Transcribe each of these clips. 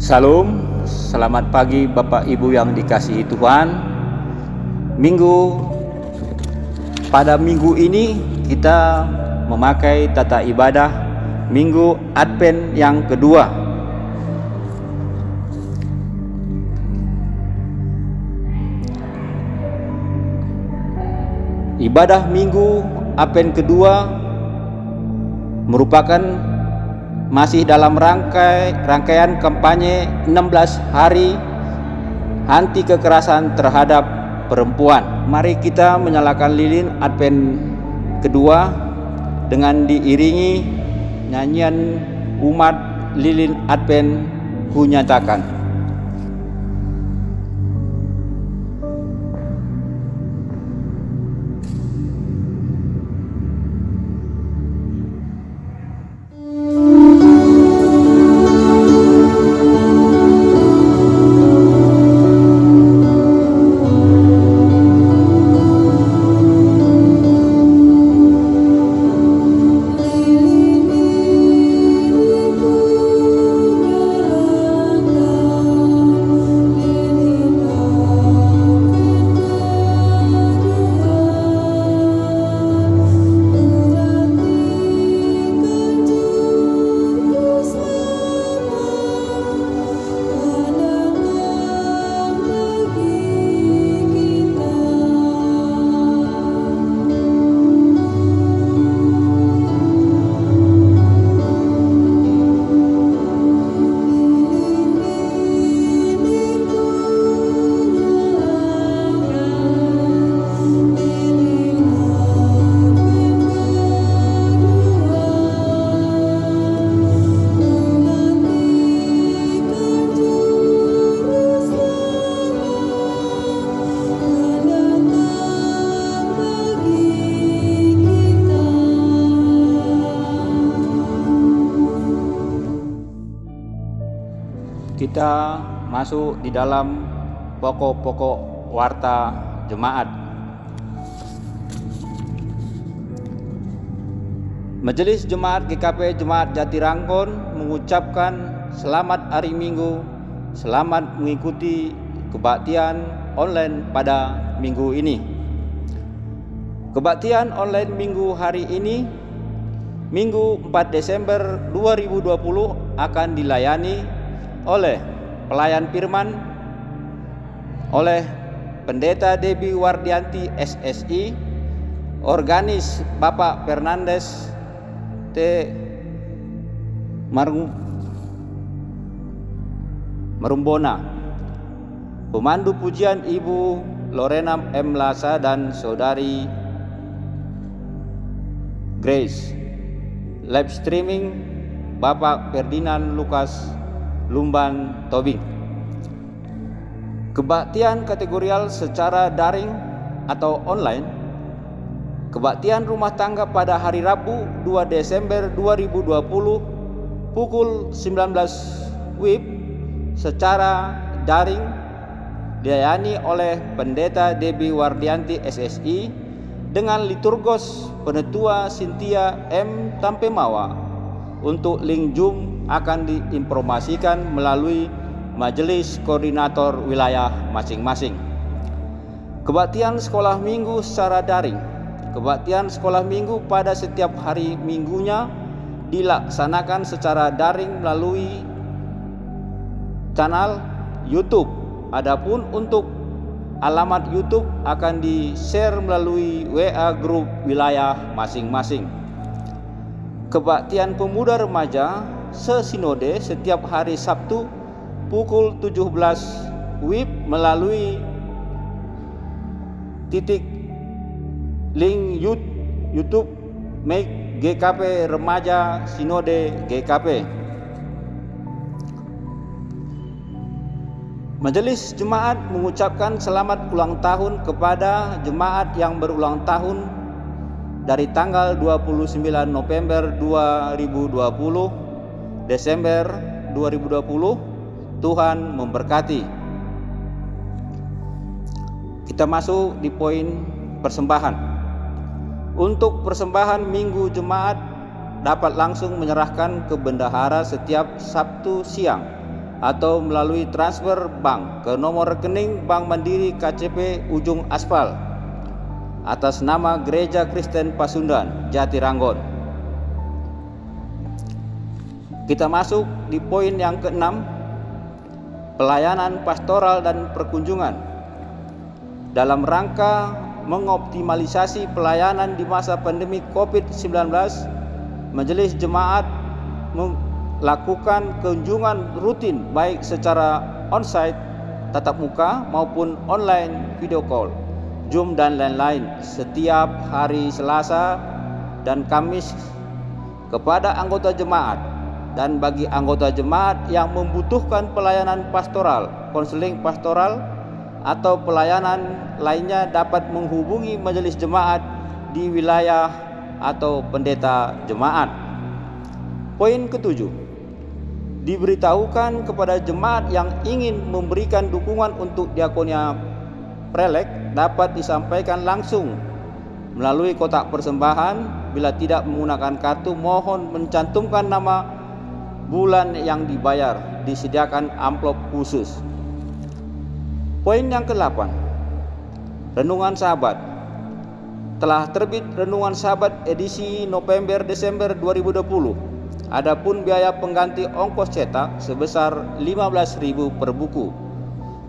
Salam, selamat pagi Bapak Ibu yang dikasihi Tuhan. Pada minggu ini kita memakai tata ibadah Minggu Advent yang kedua. Ibadah Minggu Advent kedua merupakan masih dalam rangkaian kampanye 16 hari anti kekerasan terhadap perempuan. Mari kita menyalakan lilin Advent kedua dengan diiringi nyanyian umat lilin Advent ku nyatakan. Kita masuk di dalam pokok-pokok warta jemaat. Majelis Jemaat GKP Jemaat Jatirangkon mengucapkan selamat hari Minggu, selamat mengikuti kebaktian online pada minggu ini. Kebaktian online minggu hari ini, Minggu 4 Desember 2020 akan dilayani oleh pelayan firman, oleh Pendeta Debbie Wardianti SSI, organis Bapak Fernandes T. Marumbona, pemandu pujian Ibu Lorena M. Lasa dan Saudari Grace, live streaming Bapak Ferdinand Lukas Lumban Tobing. Kebaktian kategorial secara daring atau online. Kebaktian rumah tangga pada hari Rabu 2 Desember 2020 pukul 19 WIB secara daring dilayani oleh Pendeta Debbie Wardianti SSI dengan liturgos Penetua Cynthia M. Tampemawa. Untuk link Zoom akan diinformasikan melalui majelis koordinator wilayah masing-masing. Kebaktian sekolah minggu secara daring. Kebaktian sekolah minggu pada setiap hari minggunya dilaksanakan secara daring melalui channel YouTube. Adapun untuk alamat YouTube akan di-share melalui WA grup wilayah masing-masing. Kebaktian pemuda remaja sesinode setiap hari Sabtu pukul 17 WIB melalui link YouTube Make GKP Remaja Sinode GKP. Majelis Jemaat mengucapkan selamat ulang tahun kepada jemaat yang berulang tahun dari tanggal 29 November 2020 Desember 2020. Tuhan memberkati. Kita masuk di poin persembahan. Untuk persembahan Minggu Jemaat dapat langsung menyerahkan ke bendahara setiap Sabtu siang atau melalui transfer bank ke nomor rekening Bank Mandiri KCP Ujung Aspal atas nama Gereja Kristen Pasundan, Jatiranggon. Kita masuk di poin yang ke-6, pelayanan pastoral dan perkunjungan. Dalam rangka mengoptimalisasi pelayanan di masa pandemi COVID-19, Majelis Jemaat melakukan kunjungan rutin baik secara onsite, tatap muka maupun online, video call, Zoom dan lain-lain setiap hari Selasa dan Kamis kepada anggota jemaat, dan bagi anggota jemaat yang membutuhkan pelayanan pastoral, konseling pastoral atau pelayanan lainnya dapat menghubungi majelis jemaat di wilayah atau pendeta jemaat. Poin ke-7, diberitahukan kepada jemaat yang ingin memberikan dukungan untuk diakonia prelek dapat disampaikan langsung melalui kotak persembahan. Bila tidak menggunakan kartu, mohon mencantumkan nama, bulan yang dibayar, disediakan amplop khusus. Poin yang ke-8, Renungan Sahabat. Telah terbit Renungan Sahabat edisi November-Desember 2020. Adapun biaya pengganti ongkos cetak sebesar 15.000 per buku.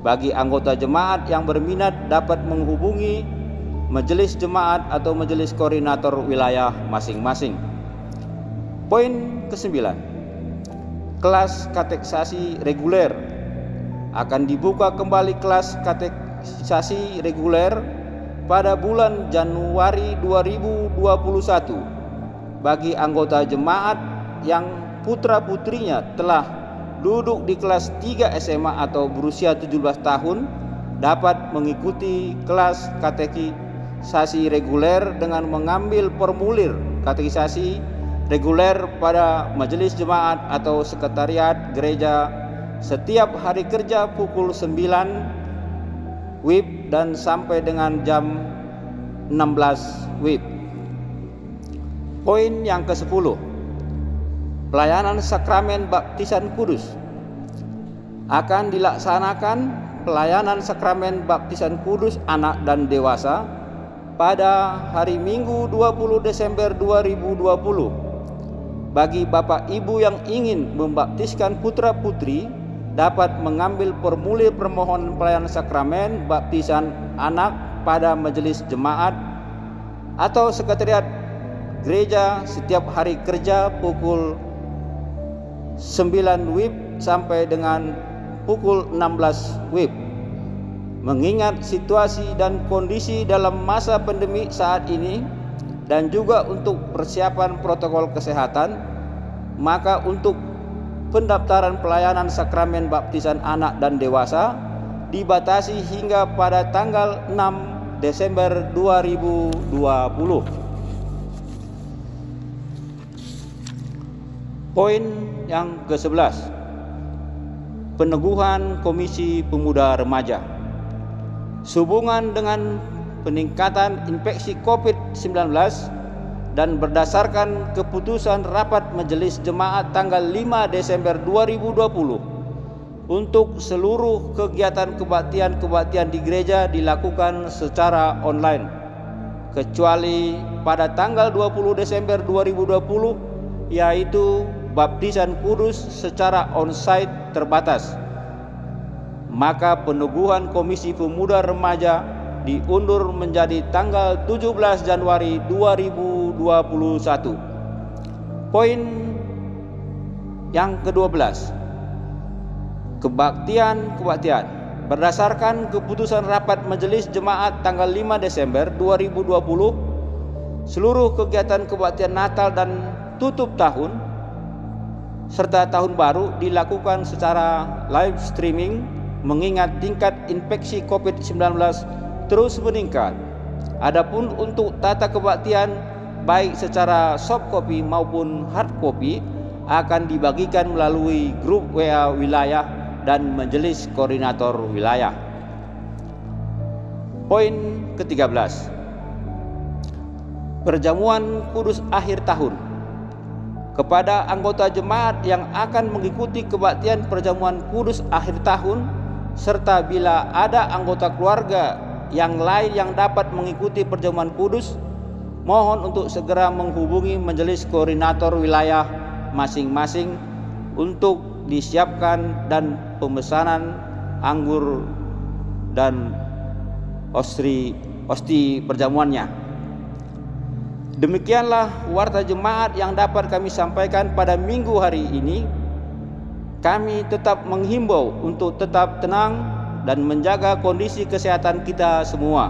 Bagi anggota jemaat yang berminat dapat menghubungi majelis jemaat atau majelis koordinator wilayah masing-masing. Poin ke-9, kelas katekisasi reguler. Akan dibuka kembali kelas katekisasi reguler pada bulan Januari 2021 bagi anggota jemaat yang putra-putrinya telah duduk di kelas 3 SMA atau berusia 17 tahun dapat mengikuti kelas katekisasi reguler dengan mengambil formulir katekisasi reguler pada majelis jemaat atau sekretariat gereja setiap hari kerja pukul 9 WIB dan sampai dengan jam 16 WIB. Poin yang ke-10, pelayanan sakramen baptisan kudus. Akan dilaksanakan pelayanan sakramen baptisan kudus anak dan dewasa pada hari Minggu 20 Desember 2020. Bagi Bapak Ibu yang ingin membaptiskan putra-putri dapat mengambil formulir permohonan pelayanan sakramen baptisan anak pada majelis jemaat atau sekretariat gereja setiap hari kerja pukul 9 WIB sampai dengan pukul 16 WIB. Mengingat situasi dan kondisi dalam masa pandemi saat ini dan juga untuk persiapan protokol kesehatan, maka untuk pendaftaran pelayanan sakramen baptisan anak dan dewasa dibatasi hingga pada tanggal 6 Desember 2020. Poin yang ke-11, peneguhan Komisi Pemuda Remaja. Sehubungan dengan peningkatan infeksi COVID-19 dan berdasarkan keputusan rapat Majelis Jemaat tanggal 5 Desember 2020 untuk seluruh kegiatan kebaktian di gereja dilakukan secara online kecuali pada tanggal 20 Desember 2020 yaitu baptisan kudus secara onsite terbatas. Maka peneguhan Komisi Pemuda Remaja diundur menjadi tanggal 17 Januari 2021. Poin yang ke-12, kebaktian. Berdasarkan keputusan rapat Majelis Jemaat tanggal 5 Desember 2020, seluruh kegiatan kebaktian Natal dan tutup tahun serta tahun baru dilakukan secara live streaming mengingat tingkat infeksi COVID-19 terus meningkat. Adapun untuk tata kebaktian baik secara soft copy maupun hard copy akan dibagikan melalui grup WA wilayah dan majelis koordinator wilayah. Poin ke-13, perjamuan kudus akhir tahun. kepada anggota jemaat yang akan mengikuti kebaktian perjamuan kudus akhir tahun, serta bila ada anggota keluarga yang lain yang dapat mengikuti perjamuan kudus, mohon untuk segera menghubungi majelis koordinator wilayah masing-masing untuk disiapkan dan pemesanan anggur dan osti perjamuannya. Demikianlah warta jemaat yang dapat kami sampaikan pada minggu hari ini. Kami tetap menghimbau untuk tetap tenang dan menjaga kondisi kesehatan kita semua.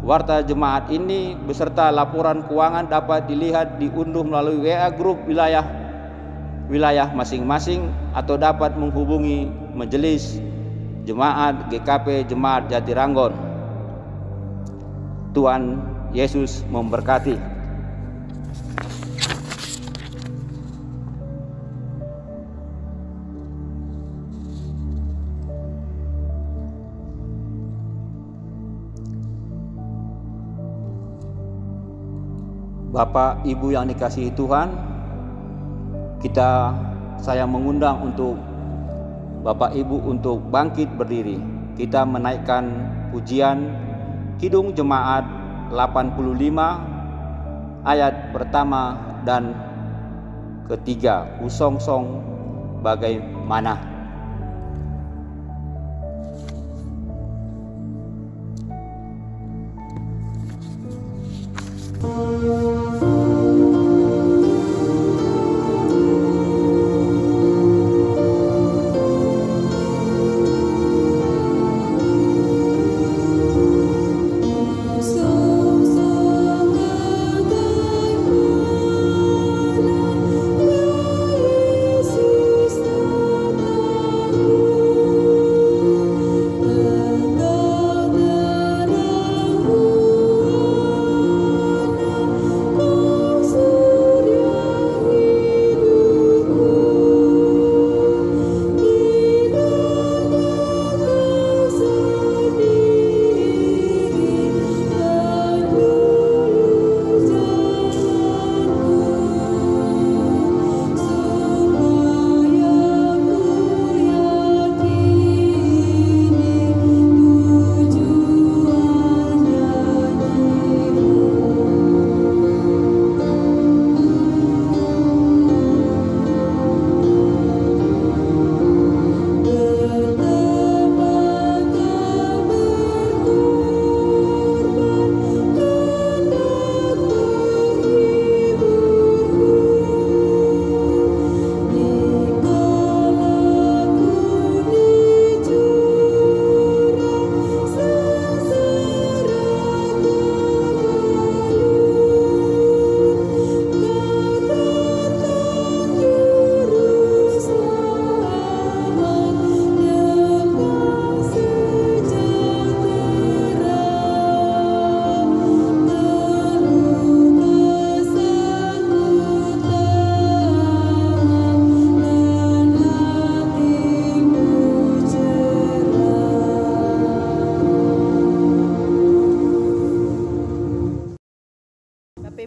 Warta jemaat ini beserta laporan keuangan dapat dilihat diunduh melalui WA grup wilayah masing-masing atau dapat menghubungi majelis jemaat GKP Jemaat Jatiranggon. Tuhan Yesus memberkati. Bapak Ibu yang dikasihi Tuhan, saya mengundang untuk Bapak Ibu untuk bangkit berdiri. Kita menaikkan pujian Kidung Jemaat 85 ayat pertama dan ketiga, Kusongsong bagaimana.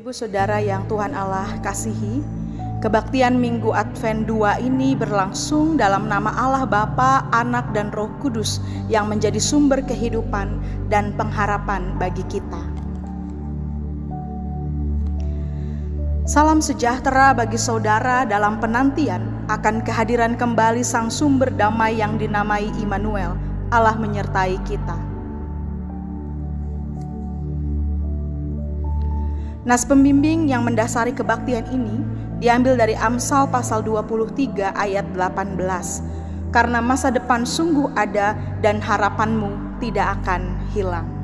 Ibu saudara yang Tuhan Allah kasihi, kebaktian Minggu Advent 2 ini berlangsung dalam nama Allah Bapa, Anak dan Roh Kudus yang menjadi sumber kehidupan dan pengharapan bagi kita. Salam sejahtera bagi saudara dalam penantian akan kehadiran kembali Sang Sumber Damai yang dinamai Immanuel, Allah menyertai kita. Nas pembimbing yang mendasari kebaktian ini diambil dari Amsal pasal 23 ayat 18. Karena masa depan sungguh ada dan harapanmu tidak akan hilang.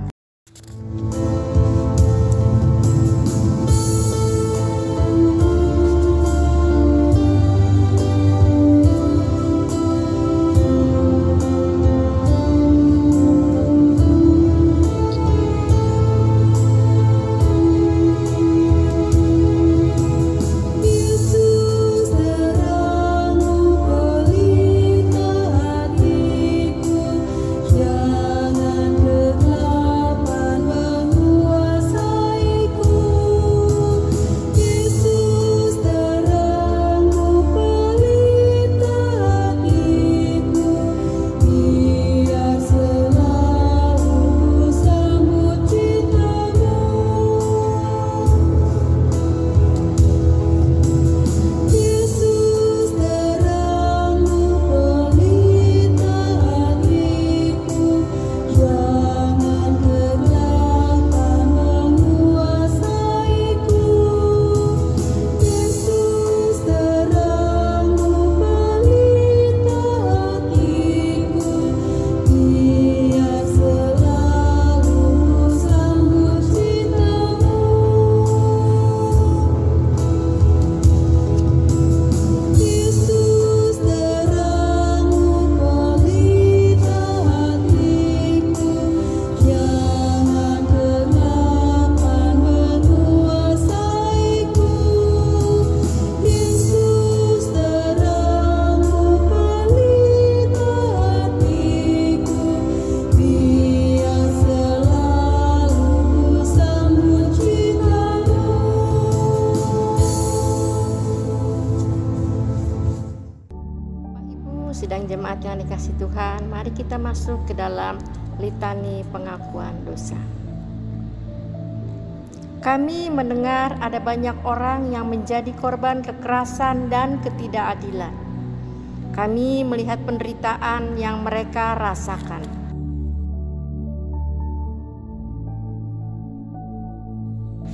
Jangan kegelapan Jemaat yang dikasihi Tuhan, mari kita masuk ke dalam litani pengakuan dosa. Kami mendengar ada banyak orang yang menjadi korban kekerasan dan ketidakadilan. Kami melihat penderitaan yang mereka rasakan.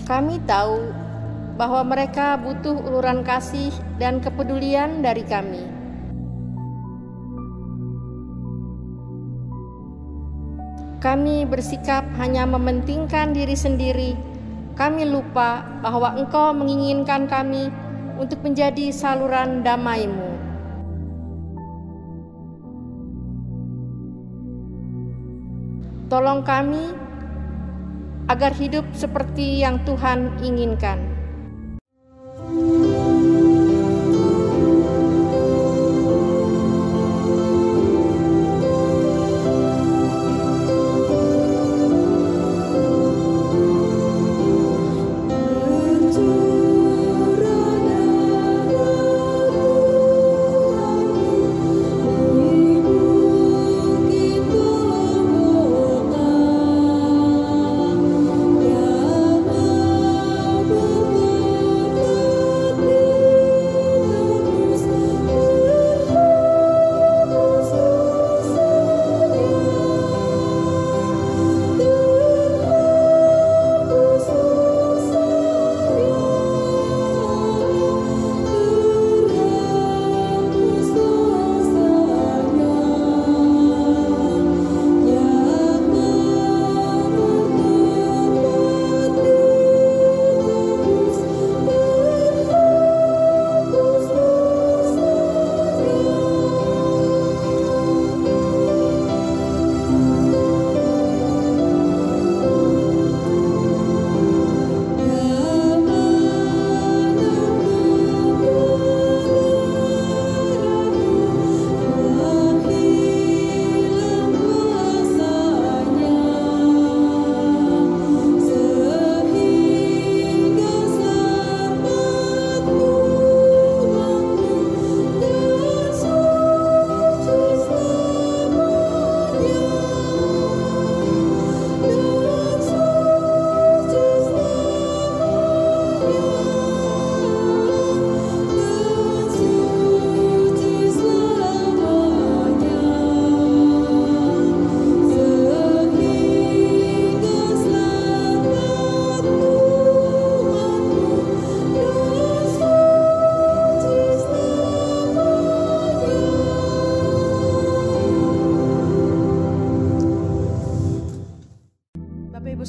Kami tahu bahwa mereka butuh uluran kasih dan kepedulian dari kami. Kami bersikap hanya mementingkan diri sendiri. Kami lupa bahwa Engkau menginginkan kami untuk menjadi saluran damai-Mu. Tolong kami agar hidup seperti yang Tuhan inginkan.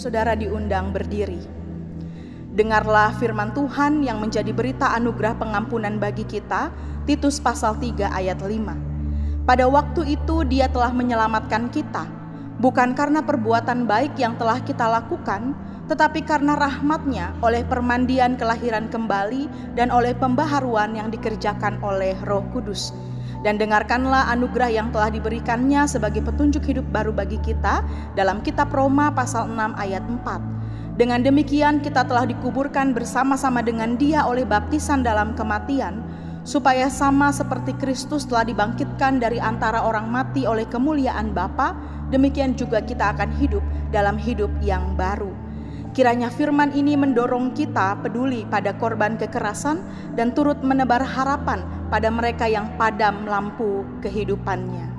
Saudara diundang berdiri. Dengarlah firman Tuhan yang menjadi berita anugerah pengampunan bagi kita, Titus pasal 3 ayat 5. Pada waktu itu Dia telah menyelamatkan kita, bukan karena perbuatan baik yang telah kita lakukan, tetapi karena rahmat-Nya oleh permandian kelahiran kembali dan oleh pembaharuan yang dikerjakan oleh Roh Kudus. Dan dengarkanlah anugerah yang telah diberikannya sebagai petunjuk hidup baru bagi kita dalam kitab Roma pasal 6 ayat 4. Dengan demikian kita telah dikuburkan bersama-sama dengan Dia oleh baptisan dalam kematian, supaya sama seperti Kristus telah dibangkitkan dari antara orang mati oleh kemuliaan Bapa, demikian juga kita akan hidup dalam hidup yang baru. Kiranya firman ini mendorong kita peduli pada korban kekerasan dan turut menebar harapan pada mereka yang padam lampu kehidupannya.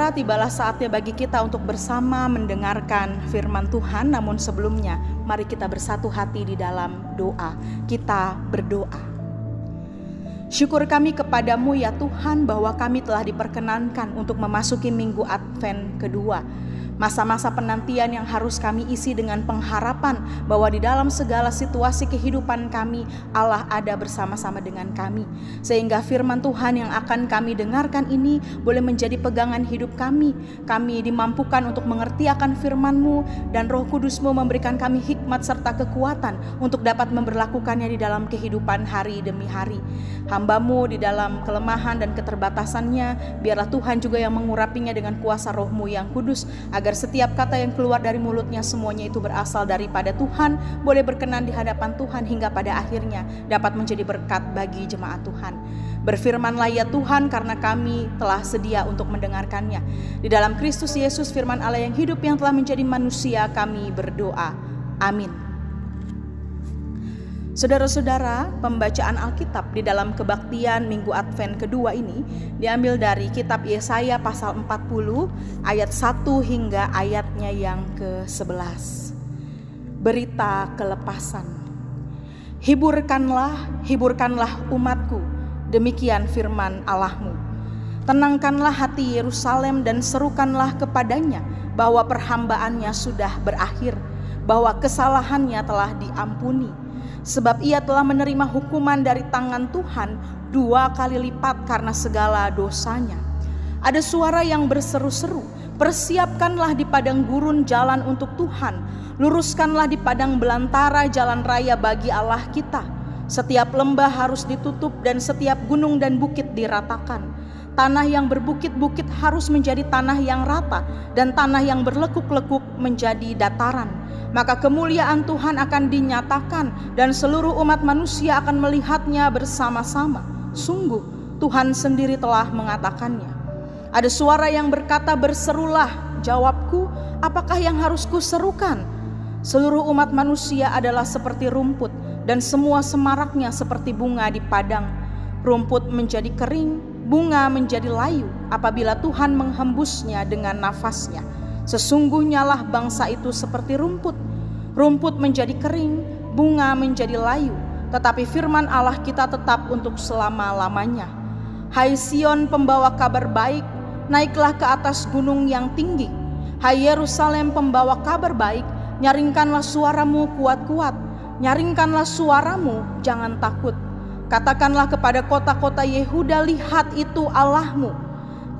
saudara, tibalah saatnya bagi kita untuk bersama mendengarkan firman Tuhan. Namun sebelumnya, mari kita bersatu hati di dalam doa. Kita berdoa. Syukur kami kepadamu ya Tuhan bahwa kami telah diperkenankan untuk memasuki minggu Advent kedua. Masa-masa penantian yang harus kami isi dengan pengharapan bahwa di dalam segala situasi kehidupan kami, Allah ada bersama-sama dengan kami. Sehingga firman Tuhan yang akan kami dengarkan ini boleh menjadi pegangan hidup kami. Kami dimampukan untuk mengerti akan firman-Mu, dan Roh Kudus-Mu memberikan kami hikmat serta kekuatan untuk dapat memberlakukannya di dalam kehidupan hari demi hari. Hamba-Mu di dalam kelemahan dan keterbatasannya, biarlah Tuhan juga yang mengurapinya dengan kuasa Roh-Mu yang kudus, agar setiap kata yang keluar dari mulutnya semuanya itu berasal daripada Tuhan, boleh berkenan di hadapan Tuhan hingga pada akhirnya dapat menjadi berkat bagi jemaat Tuhan. Berfirmanlah ya Tuhan, karena kami telah sedia untuk mendengarkannya. Di dalam Kristus Yesus firman Allah yang hidup yang telah menjadi manusia, kami berdoa. Amin. Saudara-saudara, pembacaan Alkitab di dalam kebaktian Minggu Advent kedua ini diambil dari kitab Yesaya pasal 40 ayat 1 hingga ayatnya yang ke-11. Berita kelepasan. Hiburkanlah umatku, demikian firman Allahmu. Tenangkanlah hati Yerusalem dan serukanlah kepadanya bahwa perhambaannya sudah berakhir, bahwa kesalahannya telah diampuni. Sebab ia telah menerima hukuman dari tangan Tuhan 2 kali lipat karena segala dosanya. Ada suara yang berseru-seru, persiapkanlah di padang gurun jalan untuk Tuhan, luruskanlah di padang belantara jalan raya bagi Allah kita. Setiap lembah harus ditutup dan setiap gunung dan bukit diratakan. Tanah yang berbukit-bukit harus menjadi tanah yang rata, dan tanah yang berlekuk-lekuk menjadi dataran. Maka kemuliaan Tuhan akan dinyatakan, dan seluruh umat manusia akan melihatnya bersama-sama. Sungguh Tuhan sendiri telah mengatakannya. Ada suara yang berkata, berserulah. Jawabku, apakah yang harus kuserukan? Seluruh umat manusia adalah seperti rumput, dan semua semaraknya seperti bunga di padang. Rumput menjadi kering, bunga menjadi layu apabila Tuhan menghembusnya dengan nafasnya. Sesungguhnya lah bangsa itu seperti rumput. Rumput menjadi kering, bunga menjadi layu, tetapi firman Allah kita tetap untuk selama-lamanya. Hai Sion pembawa kabar baik, naiklah ke atas gunung yang tinggi. Hai Yerusalem pembawa kabar baik, nyaringkanlah suaramu kuat-kuat. Nyaringkanlah suaramu, jangan takut. Katakanlah kepada kota-kota Yehuda, lihat itu Allahmu.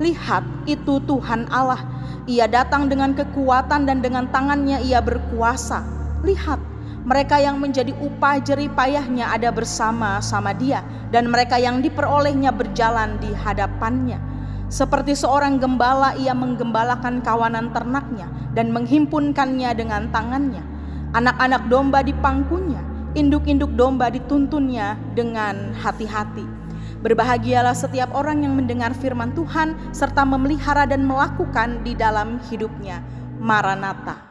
Lihat itu Tuhan Allah. Ia datang dengan kekuatan dan dengan tangannya ia berkuasa. Lihat, mereka yang menjadi upah jerih payahnya ada bersama-sama dia, dan mereka yang diperolehnya berjalan di hadapannya. Seperti seorang gembala ia menggembalakan kawanan ternaknya dan menghimpunkannya dengan tangannya. Anak-anak domba dipangkunya, induk-induk domba dituntunnya dengan hati-hati. Berbahagialah setiap orang yang mendengar firman Tuhan serta memelihara dan melakukan di dalam hidupnya. Maranatha.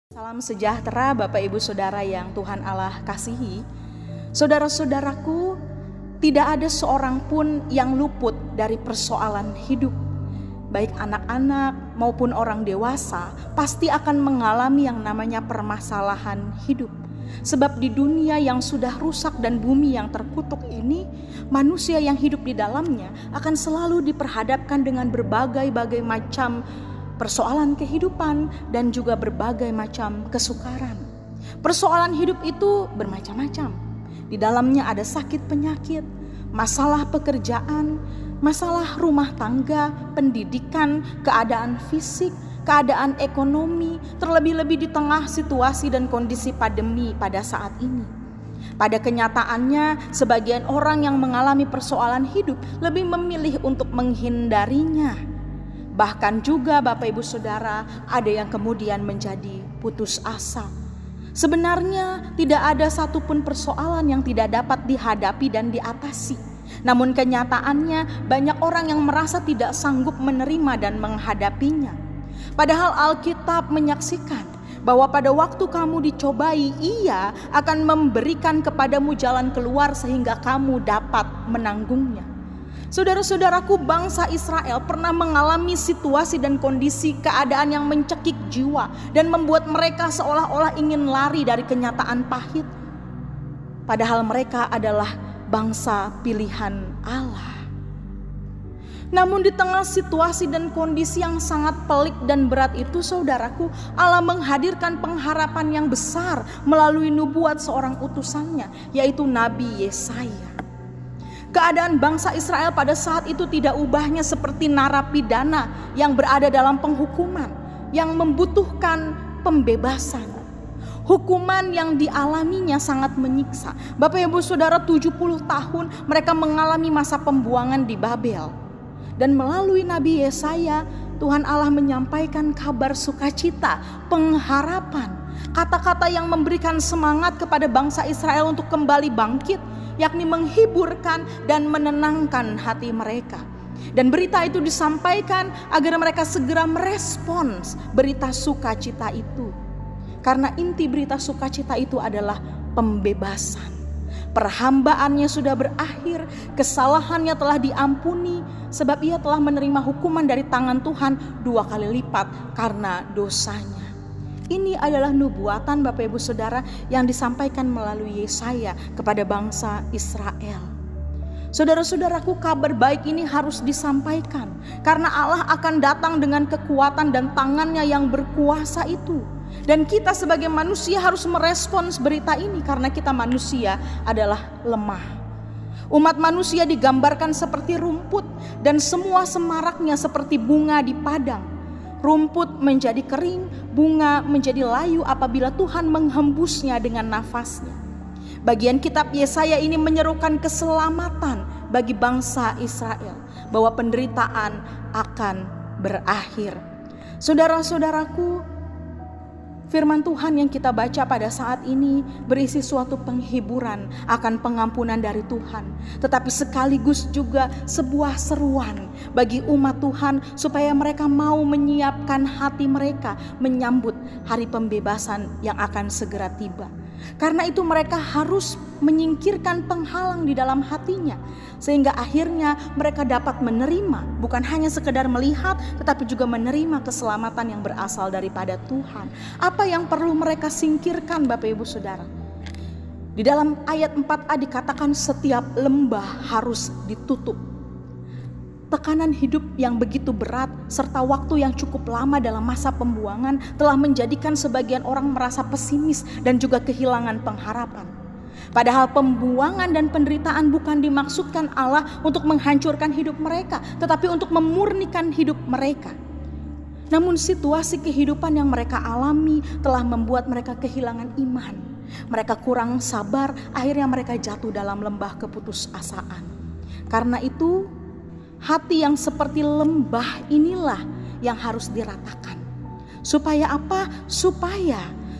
Salam sejahtera Bapak Ibu Saudara yang Tuhan Allah kasihi. Saudara-saudaraku, tidak ada seorang pun yang luput dari persoalan hidup. Baik anak-anak maupun orang dewasa pasti akan mengalami yang namanya permasalahan hidup. Sebab di dunia yang sudah rusak dan bumi yang terkutuk ini, manusia yang hidup di dalamnya akan selalu diperhadapkan dengan berbagai macam persoalan kehidupan dan juga berbagai macam kesukaran. Persoalan hidup itu bermacam-macam. Di dalamnya ada sakit penyakit, masalah pekerjaan, masalah rumah tangga, pendidikan, keadaan fisik, keadaan ekonomi, terlebih-lebih di tengah situasi dan kondisi pandemi pada saat ini. Pada kenyataannya, sebagian orang yang mengalami persoalan hidup lebih memilih untuk menghindarinya. Bahkan juga Bapak Ibu Saudara, ada yang kemudian menjadi putus asa. Sebenarnya tidak ada satupun persoalan yang tidak dapat dihadapi dan diatasi. Namun kenyataannya banyak orang yang merasa tidak sanggup menerima dan menghadapinya. Padahal Alkitab menyaksikan bahwa pada waktu kamu dicobai, Ia akan memberikan kepadamu jalan keluar sehingga kamu dapat menanggungnya. Saudara-saudaraku, bangsa Israel pernah mengalami situasi dan kondisi keadaan yang mencekik jiwa dan membuat mereka seolah-olah ingin lari dari kenyataan pahit. Padahal mereka adalah bangsa pilihan Allah. Namun di tengah situasi dan kondisi yang sangat pelik dan berat itu, saudaraku, Allah menghadirkan pengharapan yang besar melalui nubuat seorang utusannya, yaitu Nabi Yesaya. Keadaan bangsa Israel pada saat itu tidak ubahnya seperti narapidana yang berada dalam penghukuman, yang membutuhkan pembebasan. Hukuman yang dialaminya sangat menyiksa. Bapak Ibu Saudara, 70 tahun mereka mengalami masa pembuangan di Babel. Dan melalui Nabi Yesaya, Tuhan Allah menyampaikan kabar sukacita, pengharapan, kata-kata yang memberikan semangat kepada bangsa Israel untuk kembali bangkit, yakni menghiburkan dan menenangkan hati mereka. Dan berita itu disampaikan agar mereka segera merespons berita sukacita itu. Karena inti berita sukacita itu adalah pembebasan. Perhambaannya sudah berakhir, kesalahannya telah diampuni, sebab ia telah menerima hukuman dari tangan Tuhan 2 kali lipat karena dosanya. Ini adalah nubuatan Bapak Ibu Saudara yang disampaikan melalui Yesaya kepada bangsa Israel. Saudara-saudaraku, kabar baik ini harus disampaikan karena Allah akan datang dengan kekuatan dan tangannya yang berkuasa itu. Dan kita sebagai manusia harus merespons berita ini karena kita manusia adalah lemah. Umat manusia digambarkan seperti rumput dan semua semaraknya seperti bunga di padang. Rumput menjadi kering, bunga menjadi layu apabila Tuhan menghembusnya dengan nafasnya. Bagian kitab Yesaya ini menyerukan keselamatan bagi bangsa Israel, bahwa penderitaan akan berakhir. Saudara-saudaraku, firman Tuhan yang kita baca pada saat ini berisi suatu penghiburan akan pengampunan dari Tuhan, tetapi sekaligus juga sebuah seruan bagi umat Tuhan supaya mereka mau menyiapkan hati mereka menyambut hari pembebasan yang akan segera tiba. Karena itu mereka harus menyingkirkan penghalang di dalam hatinya, sehingga akhirnya mereka dapat menerima, bukan hanya sekedar melihat, tetapi juga menerima keselamatan yang berasal daripada Tuhan. Apa yang perlu mereka singkirkan Bapak Ibu Saudara? Di dalam ayat 4a dikatakan setiap lembah harus ditutup. Tekanan hidup yang begitu berat serta waktu yang cukup lama dalam masa pembuangan telah menjadikan sebagian orang merasa pesimis dan juga kehilangan pengharapan. Padahal pembuangan dan penderitaan bukan dimaksudkan Allah untuk menghancurkan hidup mereka, tetapi untuk memurnikan hidup mereka. Namun situasi kehidupan yang mereka alami telah membuat mereka kehilangan iman. Mereka kurang sabar, akhirnya mereka jatuh dalam lembah keputusasaan. Karena itu, hati yang seperti lembah inilah yang harus diratakan. Supaya apa? Supaya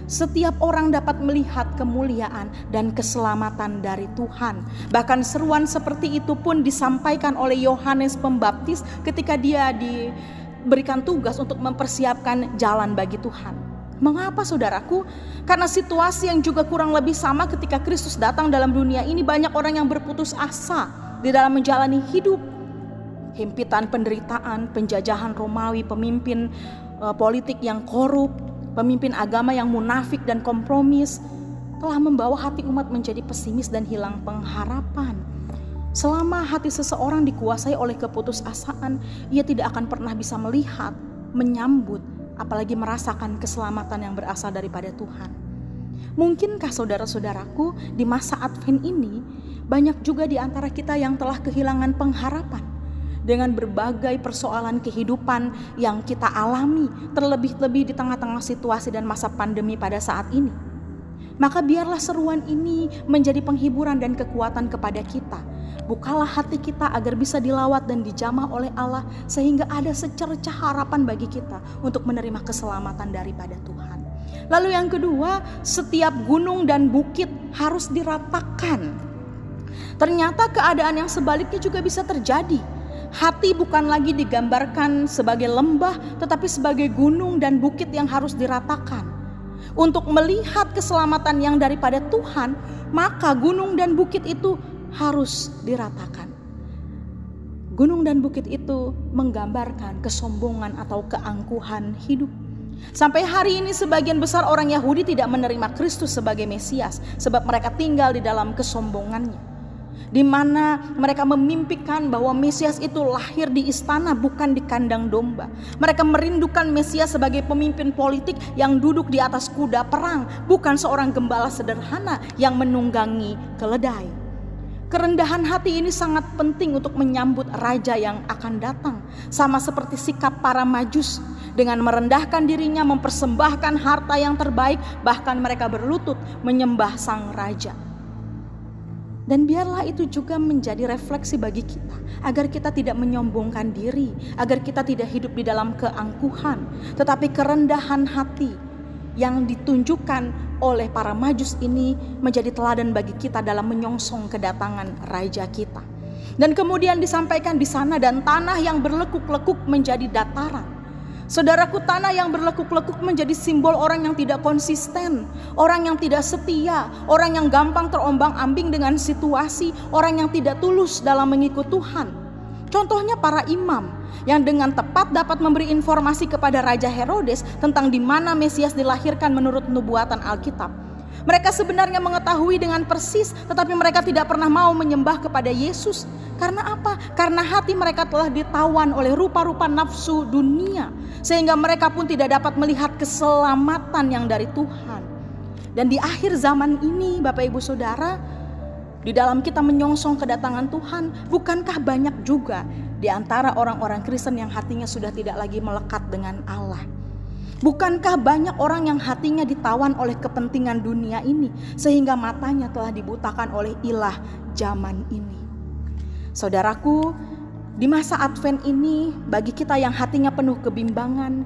setiap orang dapat melihat kemuliaan dan keselamatan dari Tuhan. Bahkan seruan seperti itu pun disampaikan oleh Yohanes Pembaptis ketika dia diberikan tugas untuk mempersiapkan jalan bagi Tuhan. Mengapa saudaraku? Karena situasi yang juga kurang lebih sama ketika Kristus datang dalam dunia ini, banyak orang yang berputus asa di dalam menjalani hidup. Himpitan penderitaan, penjajahan Romawi, pemimpin politik yang korup, pemimpin agama yang munafik dan kompromis telah membawa hati umat menjadi pesimis dan hilang pengharapan. Selama hati seseorang dikuasai oleh keputusasaan, ia tidak akan pernah bisa melihat, menyambut, apalagi merasakan keselamatan yang berasal daripada Tuhan. Mungkinkah saudara-saudaraku, di masa Advent ini banyak juga di antara kita yang telah kehilangan pengharapan dengan berbagai persoalan kehidupan yang kita alami, terlebih-lebih di tengah-tengah situasi dan masa pandemi pada saat ini. Maka biarlah seruan ini menjadi penghiburan dan kekuatan kepada kita. Bukalah hati kita agar bisa dilawat dan dijamah oleh Allah, sehingga ada secercah harapan bagi kita untuk menerima keselamatan daripada Tuhan. Lalu yang kedua, setiap gunung dan bukit harus diratakan. Ternyata keadaan yang sebaliknya juga bisa terjadi. Hati bukan lagi digambarkan sebagai lembah, tetapi sebagai gunung dan bukit yang harus diratakan. Untuk melihat keselamatan yang daripada Tuhan, maka gunung dan bukit itu harus diratakan. Gunung dan bukit itu menggambarkan kesombongan atau keangkuhan hidup. Sampai hari ini sebagian besar orang Yahudi tidak menerima Kristus sebagai Mesias, sebab mereka tinggal di dalam kesombongannya, di mana mereka memimpikan bahwa Mesias itu lahir di istana, bukan di kandang domba. Mereka merindukan Mesias sebagai pemimpin politik yang duduk di atas kuda perang, bukan seorang gembala sederhana yang menunggangi keledai. Kerendahan hati ini sangat penting untuk menyambut raja yang akan datang. Sama seperti sikap para Majus, dengan merendahkan dirinya, mempersembahkan harta yang terbaik, bahkan mereka berlutut menyembah sang raja. Dan biarlah itu juga menjadi refleksi bagi kita, agar kita tidak menyombongkan diri, agar kita tidak hidup di dalam keangkuhan, tetapi kerendahan hati yang ditunjukkan oleh para Majus ini menjadi teladan bagi kita dalam menyongsong kedatangan raja kita. Dan kemudian disampaikan di sana, dan tanah yang berlekuk-lekuk menjadi dataran. Saudaraku, tanah yang berlekuk-lekuk menjadi simbol orang yang tidak konsisten, orang yang tidak setia, orang yang gampang terombang-ambing dengan situasi, orang yang tidak tulus dalam mengikut Tuhan. Contohnya para imam yang dengan tepat dapat memberi informasi kepada Raja Herodes tentang di mana Mesias dilahirkan menurut nubuatan Alkitab. Mereka sebenarnya mengetahui dengan persis, tetapi mereka tidak pernah mau menyembah kepada Yesus. Karena apa? Karena hati mereka telah ditawan oleh rupa-rupa nafsu dunia, sehingga mereka pun tidak dapat melihat keselamatan yang dari Tuhan. Dan di akhir zaman ini, Bapak Ibu Saudara, di dalam kita menyongsong kedatangan Tuhan, bukankah banyak juga di antara orang-orang Kristen yang hatinya sudah tidak lagi melekat dengan Allah? Bukankah banyak orang yang hatinya ditawan oleh kepentingan dunia ini, sehingga matanya telah dibutakan oleh ilah zaman ini? Saudaraku, di masa Advent ini, bagi kita yang hatinya penuh kebimbangan,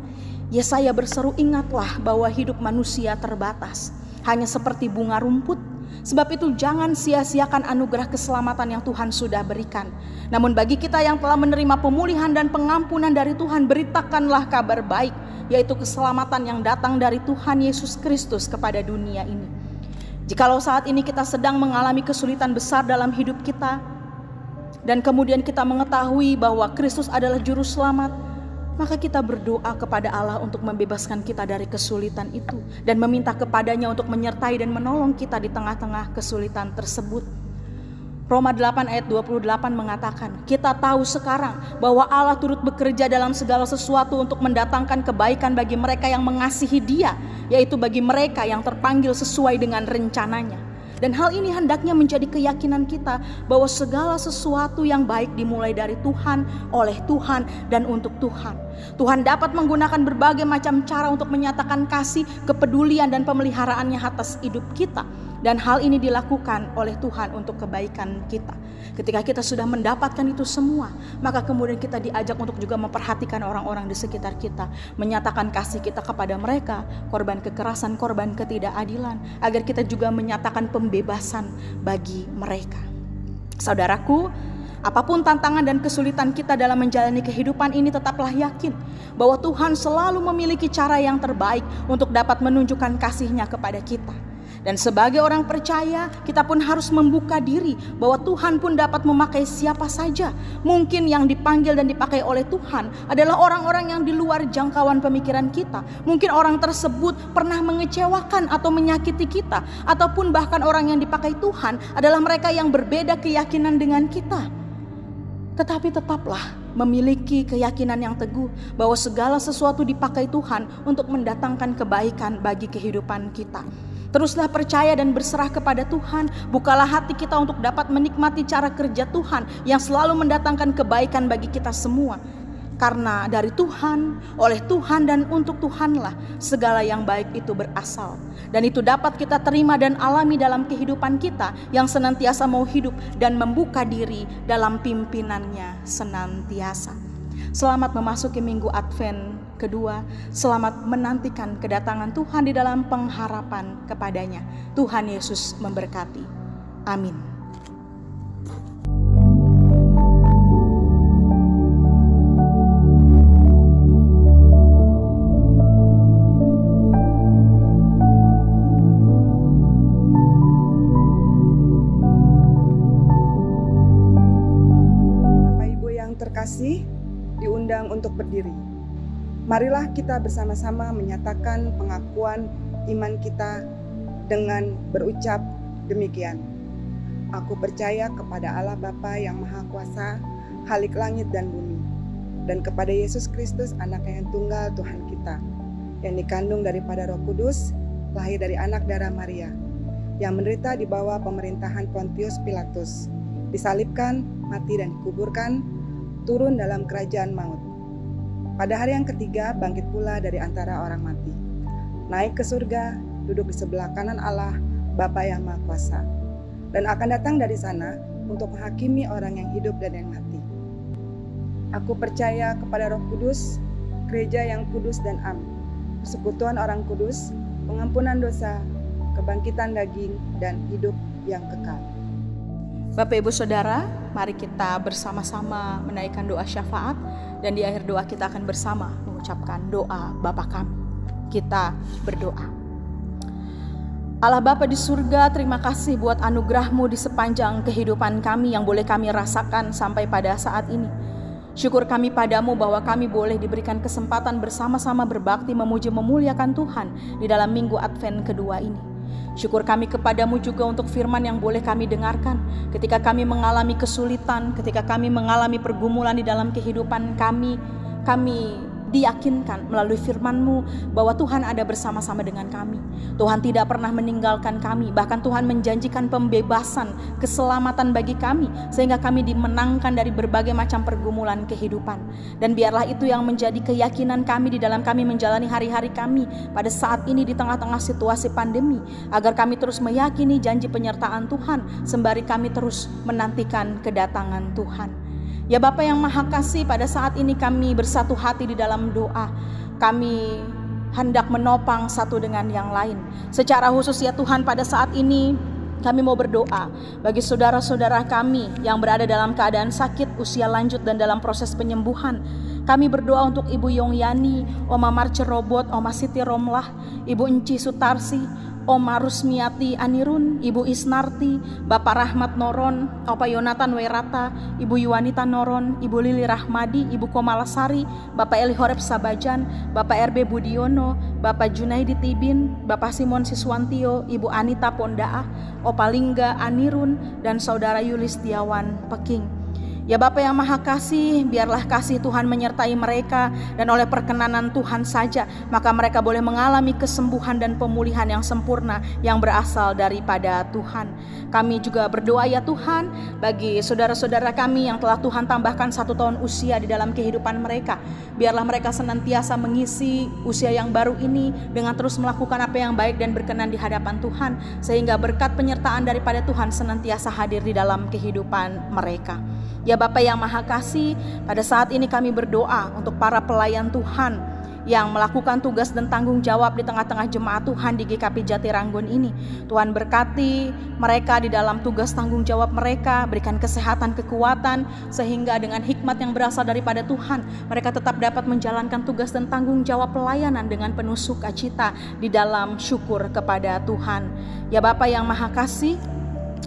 Yesaya berseru, ingatlah bahwa hidup manusia terbatas, hanya seperti bunga rumput. Sebab itu jangan sia-siakan anugerah keselamatan yang Tuhan sudah berikan. Namun bagi kita yang telah menerima pemulihan dan pengampunan dari Tuhan, beritakanlah kabar baik, yaitu keselamatan yang datang dari Tuhan Yesus Kristus kepada dunia ini. Jikalau saat ini kita sedang mengalami kesulitan besar dalam hidup kita, dan kemudian kita mengetahui bahwa Kristus adalah juru selamat, maka kita berdoa kepada Allah untuk membebaskan kita dari kesulitan itu, dan meminta kepadanya untuk menyertai dan menolong kita di tengah-tengah kesulitan tersebut. Roma 8 ayat 28 mengatakan, kita tahu sekarang bahwa Allah turut bekerja dalam segala sesuatu untuk mendatangkan kebaikan bagi mereka yang mengasihi Dia, yaitu bagi mereka yang terpanggil sesuai dengan rencananya. Dan hal ini hendaknya menjadi keyakinan kita bahwa segala sesuatu yang baik dimulai dari Tuhan, oleh Tuhan, dan untuk Tuhan. Tuhan dapat menggunakan berbagai macam cara untuk menyatakan kasih, kepedulian, dan pemeliharaannya atas hidup kita. Dan hal ini dilakukan oleh Tuhan untuk kebaikan kita. Ketika kita sudah mendapatkan itu semua, maka kemudian kita diajak untuk juga memperhatikan orang-orang di sekitar kita, menyatakan kasih kita kepada mereka, korban kekerasan, korban ketidakadilan, agar kita juga menyatakan pembebasan bagi mereka. Saudaraku, apapun tantangan dan kesulitan kita dalam menjalani kehidupan ini, tetaplah yakin bahwa Tuhan selalu memiliki cara yang terbaik untuk dapat menunjukkan kasih-Nya kepada kita. Dan sebagai orang percaya, kita pun harus membuka diri bahwa Tuhan pun dapat memakai siapa saja. Mungkin yang dipanggil dan dipakai oleh Tuhan adalah orang-orang yang di luar jangkauan pemikiran kita. Mungkin orang tersebut pernah mengecewakan atau menyakiti kita, ataupun bahkan orang yang dipakai Tuhan adalah mereka yang berbeda keyakinan dengan kita. Tetapi tetaplah memiliki keyakinan yang teguh bahwa segala sesuatu dipakai Tuhan untuk mendatangkan kebaikan bagi kehidupan kita. Teruslah percaya dan berserah kepada Tuhan. Bukalah hati kita untuk dapat menikmati cara kerja Tuhan yang selalu mendatangkan kebaikan bagi kita semua. Karena dari Tuhan, oleh Tuhan, dan untuk Tuhanlah segala yang baik itu berasal. Dan itu dapat kita terima dan alami dalam kehidupan kita yang senantiasa mau hidup dan membuka diri dalam pimpinannya senantiasa. Selamat memasuki minggu Advent kedua. Selamat menantikan kedatangan Tuhan di dalam pengharapan kepadanya. Tuhan Yesus memberkati. Amin. Terkasih, diundang untuk berdiri. Marilah kita bersama-sama menyatakan pengakuan iman kita dengan berucap demikian. Aku percaya kepada Allah Bapa yang Maha Kuasa, Khalik langit dan bumi, dan kepada Yesus Kristus, Anaknya yang tunggal Tuhan kita, yang dikandung daripada Roh Kudus, lahir dari anak darah Maria, yang menderita di bawah pemerintahan Pontius Pilatus, disalibkan, mati dan dikuburkan, turun dalam kerajaan maut. Pada hari yang ketiga bangkit pula dari antara orang mati, naik ke surga, duduk di sebelah kanan Allah Bapa yang Maha Kuasa, dan akan datang dari sana untuk menghakimi orang yang hidup dan yang mati. Aku percaya kepada Roh Kudus, gereja yang kudus dan am, persekutuan orang kudus, pengampunan dosa, kebangkitan daging, dan hidup yang kekal. Bapak Ibu Saudara, mari kita bersama-sama menaikkan doa syafaat, dan di akhir doa kita akan bersama mengucapkan doa Bapa kami. Kita berdoa. Allah Bapa di surga, terima kasih buat anugerah-Mu di sepanjang kehidupan kami yang boleh kami rasakan sampai pada saat ini. Syukur kami padamu bahwa kami boleh diberikan kesempatan bersama-sama berbakti memuji memuliakan Tuhan di dalam minggu Advent kedua ini. Syukur kami kepadamu juga untuk firman yang boleh kami dengarkan ketika kami mengalami kesulitan, ketika kami mengalami pergumulan di dalam kehidupan kami diyakinkan melalui firman-Mu bahwa Tuhan ada bersama-sama dengan kami. Tuhan tidak pernah meninggalkan kami, bahkan Tuhan menjanjikan pembebasan, keselamatan bagi kami, sehingga kami dimenangkan dari berbagai macam pergumulan kehidupan. Dan biarlah itu yang menjadi keyakinan kami di dalam kami menjalani hari-hari kami pada saat ini di tengah-tengah situasi pandemi, agar kami terus meyakini janji penyertaan Tuhan sembari kami terus menantikan kedatangan Tuhan. Ya Bapa yang Maha Kasih, pada saat ini kami bersatu hati di dalam doa. Kami hendak menopang satu dengan yang lain. Secara khusus ya Tuhan, pada saat ini kami mau berdoa bagi saudara-saudara kami yang berada dalam keadaan sakit, usia lanjut dan dalam proses penyembuhan. Kami berdoa untuk Ibu Yongyani, Oma Marce Robot, Oma Siti Romlah, Ibu Enci Sutarsi, Oma Rusmiati Anirun, Ibu Isnarti, Bapak Rahmat Noron, Opa Yonatan Werata, Ibu Yuwanita Noron, Ibu Lili Rahmadi, Ibu Komalasari, Bapak Eli Horeb Sabajan, Bapak RB Budiono, Bapak Junaidi Tibin, Bapak Simon Siswantio, Ibu Anita Pondaa, Opa Lingga Anirun, dan Saudara Yulis Tiawan Peking. Ya Bapa yang Maha Kasih, biarlah kasih Tuhan menyertai mereka, dan oleh perkenanan Tuhan saja maka mereka boleh mengalami kesembuhan dan pemulihan yang sempurna yang berasal daripada Tuhan. Kami juga berdoa ya Tuhan bagi saudara-saudara kami yang telah Tuhan tambahkan 1 tahun usia di dalam kehidupan mereka. Biarlah mereka senantiasa mengisi usia yang baru ini dengan terus melakukan apa yang baik dan berkenan di hadapan Tuhan, sehingga berkat penyertaan daripada Tuhan senantiasa hadir di dalam kehidupan mereka. Ya Bapa yang Maha Kasih, pada saat ini kami berdoa untuk para pelayan Tuhan yang melakukan tugas dan tanggung jawab di tengah-tengah jemaat Tuhan di GKP Jatiranggun ini. Tuhan berkati mereka di dalam tugas tanggung jawab mereka, berikan kesehatan, kekuatan, sehingga dengan hikmat yang berasal daripada Tuhan, mereka tetap dapat menjalankan tugas dan tanggung jawab pelayanan dengan penuh sukacita di dalam syukur kepada Tuhan. Ya Bapa yang Maha Kasih,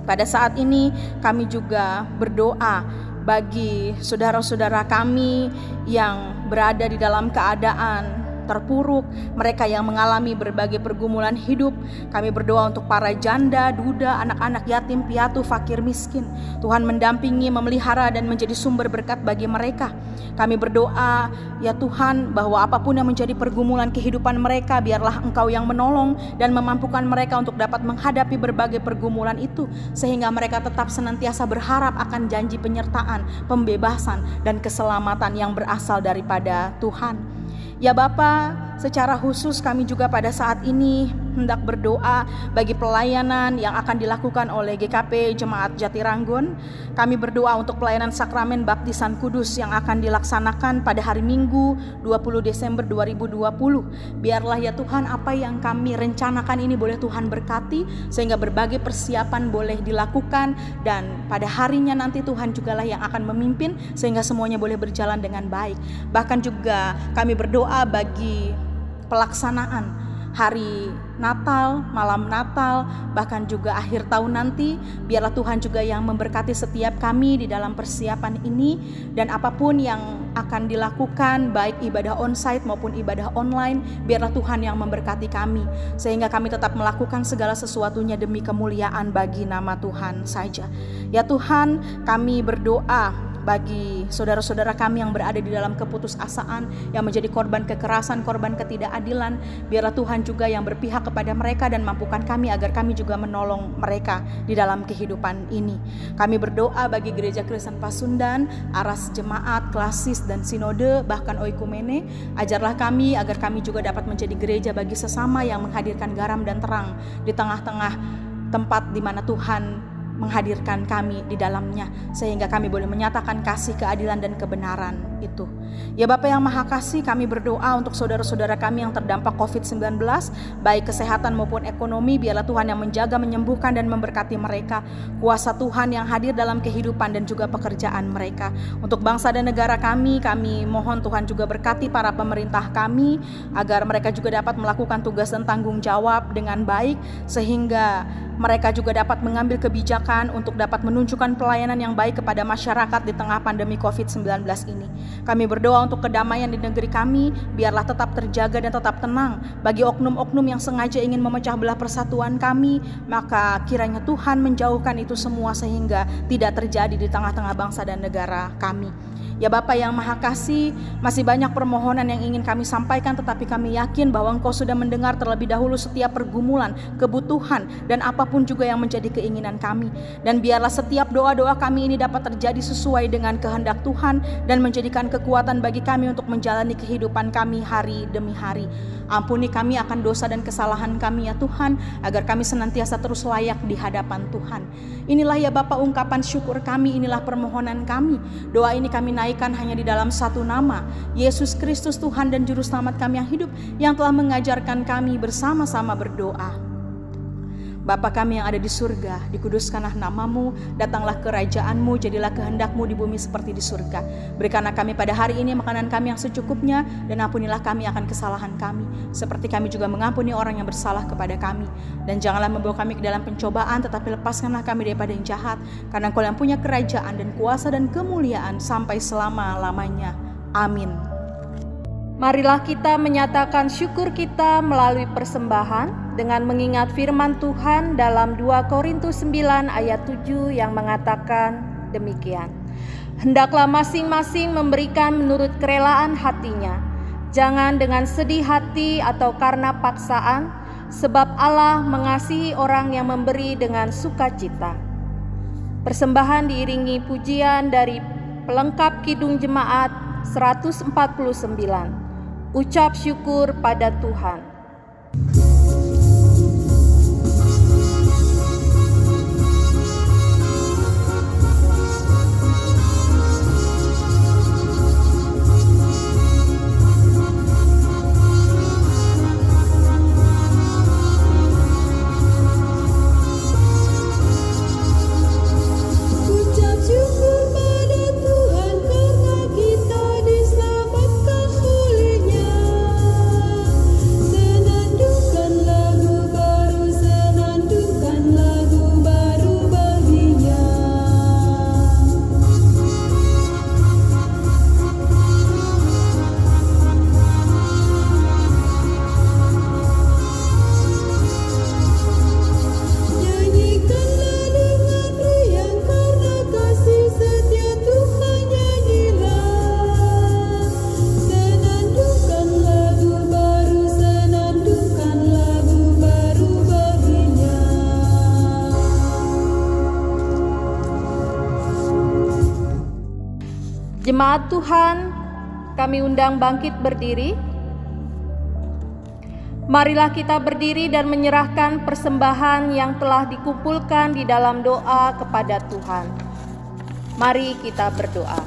pada saat ini kami juga berdoa bagi saudara-saudara kami yang berada di dalam keadaan terpuruk, mereka yang mengalami berbagai pergumulan hidup. Kami berdoa untuk para janda, duda, anak-anak yatim, piatu, fakir, miskin. Tuhan mendampingi, memelihara dan menjadi sumber berkat bagi mereka. Kami berdoa ya Tuhan bahwa apapun yang menjadi pergumulan kehidupan mereka, biarlah Engkau yang menolong dan memampukan mereka untuk dapat menghadapi berbagai pergumulan itu, sehingga mereka tetap senantiasa berharap akan janji penyertaan, pembebasan dan keselamatan yang berasal daripada Tuhan. Ya Bapa, secara khusus kami juga pada saat ini hendak berdoa bagi pelayanan yang akan dilakukan oleh GKP Jemaat Jatiranggon. Kami berdoa untuk pelayanan sakramen baptisan kudus yang akan dilaksanakan pada hari Minggu 20 Desember 2020. Biarlah ya Tuhan, apa yang kami rencanakan ini boleh Tuhan berkati, sehingga berbagai persiapan boleh dilakukan, dan pada harinya nanti Tuhan jugalah yang akan memimpin sehingga semuanya boleh berjalan dengan baik. Bahkan juga kami berdoa bagi pelaksanaan hari Natal, malam Natal, bahkan juga akhir tahun nanti. Biarlah Tuhan juga yang memberkati setiap kami di dalam persiapan ini, dan apapun yang akan dilakukan, baik ibadah onsite maupun ibadah online, biarlah Tuhan yang memberkati kami, sehingga kami tetap melakukan segala sesuatunya demi kemuliaan bagi nama Tuhan saja. Ya Tuhan, kami berdoa bagi saudara-saudara kami yang berada di dalam keputusasaan, yang menjadi korban kekerasan, korban ketidakadilan. Biarlah Tuhan juga yang berpihak kepada mereka dan mampukan kami agar kami juga menolong mereka di dalam kehidupan ini. Kami berdoa bagi Gereja Kristen Pasundan, aras jemaat, klasis dan sinode, bahkan oikumene. Ajarlah kami agar kami juga dapat menjadi gereja bagi sesama yang menghadirkan garam dan terang di tengah-tengah tempat di mana Tuhan menghadirkan kami di dalamnya, sehingga kami boleh menyatakan kasih, keadilan dan kebenaran itu. Ya Bapa yang Maha Kasih, kami berdoa untuk saudara-saudara kami yang terdampak COVID-19, baik kesehatan maupun ekonomi. Biarlah Tuhan yang menjaga, menyembuhkan dan memberkati mereka. Kuasa Tuhan yang hadir dalam kehidupan dan juga pekerjaan mereka. Untuk bangsa dan negara kami mohon Tuhan juga berkati para pemerintah kami, agar mereka juga dapat melakukan tugas dan tanggung jawab dengan baik, sehingga mereka juga dapat mengambil kebijakan untuk dapat menunjukkan pelayanan yang baik kepada masyarakat di tengah pandemi COVID-19 ini. Kami berdoa untuk kedamaian di negeri kami, biarlah tetap terjaga dan tetap tenang. Bagi oknum-oknum yang sengaja ingin memecah belah persatuan kami, maka kiranya Tuhan menjauhkan itu semua sehingga tidak terjadi di tengah-tengah bangsa dan negara kami. Ya Bapa yang Maha Kasih, masih banyak permohonan yang ingin kami sampaikan, tetapi kami yakin bahwa Engkau sudah mendengar terlebih dahulu setiap pergumulan, kebutuhan, dan apapun juga yang menjadi keinginan kami. Dan biarlah setiap doa-doa kami ini dapat terjadi sesuai dengan kehendak Tuhan dan menjadikan kekuatan bagi kami untuk menjalani kehidupan kami hari demi hari. Ampuni kami akan dosa dan kesalahan kami ya Tuhan, agar kami senantiasa terus layak di hadapan Tuhan. Inilah ya Bapa ungkapan syukur kami, inilah permohonan kami. Doa ini kami naikkan hanya di dalam satu nama, Yesus Kristus Tuhan dan Juru Selamat kami yang hidup, yang telah mengajarkan kami bersama-sama berdoa. Bapa kami yang ada di surga, dikuduskanlah namamu, datanglah kerajaan-Mu, jadilah kehendak-Mu di bumi seperti di surga. Berikanlah kami pada hari ini makanan kami yang secukupnya, dan ampunilah kami akan kesalahan kami, seperti kami juga mengampuni orang yang bersalah kepada kami. Dan janganlah membawa kami ke dalam pencobaan, tetapi lepaskanlah kami daripada yang jahat, karena Engkau yang punya kerajaan dan kuasa dan kemuliaan sampai selama-lamanya. Amin. Marilah kita menyatakan syukur kita melalui persembahan dengan mengingat firman Tuhan dalam 2 Korintus 9 ayat 7 yang mengatakan demikian. Hendaklah masing-masing memberikan menurut kerelaan hatinya, jangan dengan sedih hati atau karena paksaan, sebab Allah mengasihi orang yang memberi dengan sukacita. Persembahan diiringi pujian dari pelengkap Kidung Jemaat 149. Ucap syukur pada Tuhan. Jemaat Tuhan, kami undang bangkit berdiri. Marilah kita berdiri dan menyerahkan persembahan yang telah dikumpulkan di dalam doa kepada Tuhan. Mari kita berdoa.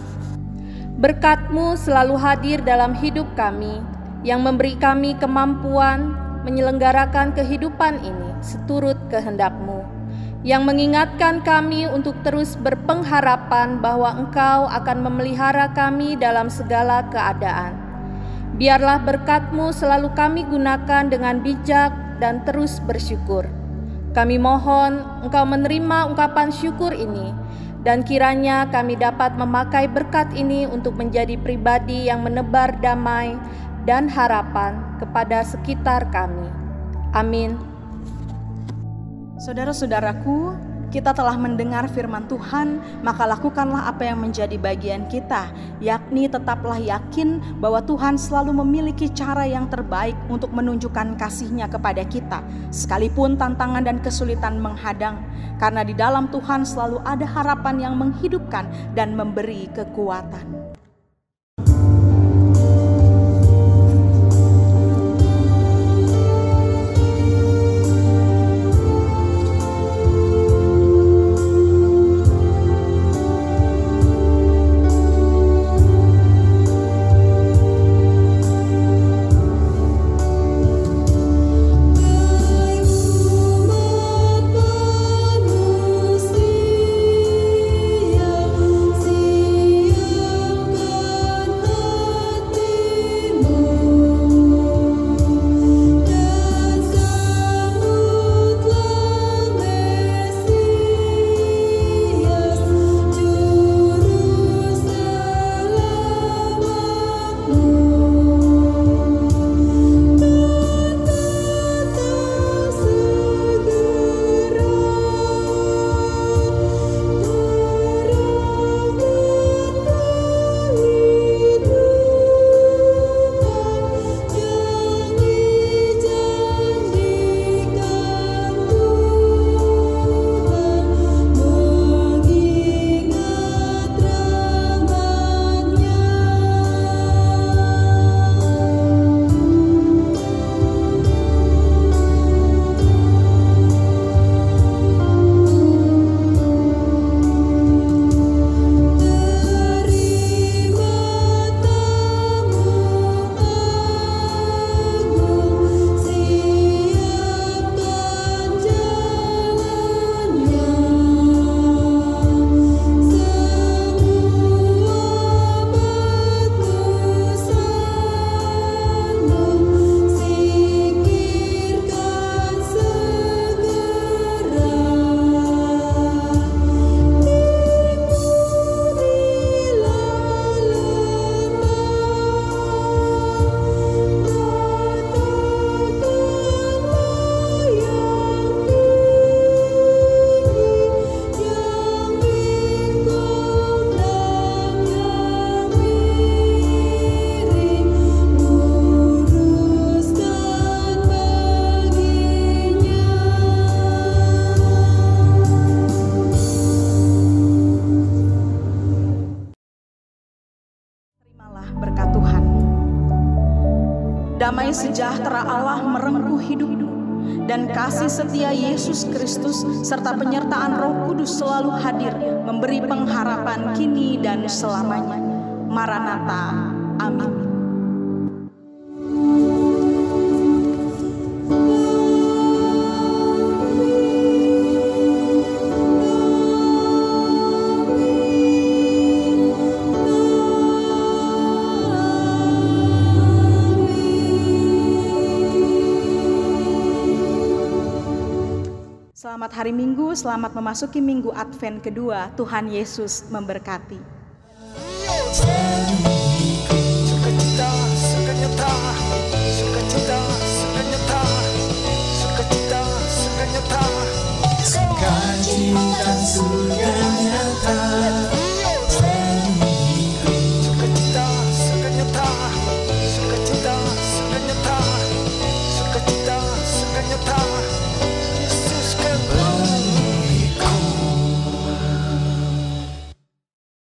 Berkat-Mu selalu hadir dalam hidup kami, yang memberi kami kemampuan menyelenggarakan kehidupan ini seturut kehendak-Mu, yang mengingatkan kami untuk terus berpengharapan bahwa Engkau akan memelihara kami dalam segala keadaan. Biarlah berkat-Mu selalu kami gunakan dengan bijak dan terus bersyukur. Kami mohon Engkau menerima ungkapan syukur ini, dan kiranya kami dapat memakai berkat ini untuk menjadi pribadi yang menebar damai dan harapan kepada sekitar kami. Amin. Saudara-saudaraku, kita telah mendengar firman Tuhan, maka lakukanlah apa yang menjadi bagian kita, yakni tetaplah yakin bahwa Tuhan selalu memiliki cara yang terbaik untuk menunjukkan kasih-Nya kepada kita, sekalipun tantangan dan kesulitan menghadang, karena di dalam Tuhan selalu ada harapan yang menghidupkan dan memberi kekuatan. Damai sejahtera Allah merengkuh hidupmu, dan kasih setia Yesus Kristus serta penyertaan Roh Kudus selalu hadir, memberi pengharapan kini dan selamanya. Maranatha. Amin. Selamat hari Minggu, selamat memasuki Minggu Advent kedua. Tuhan Yesus memberkati.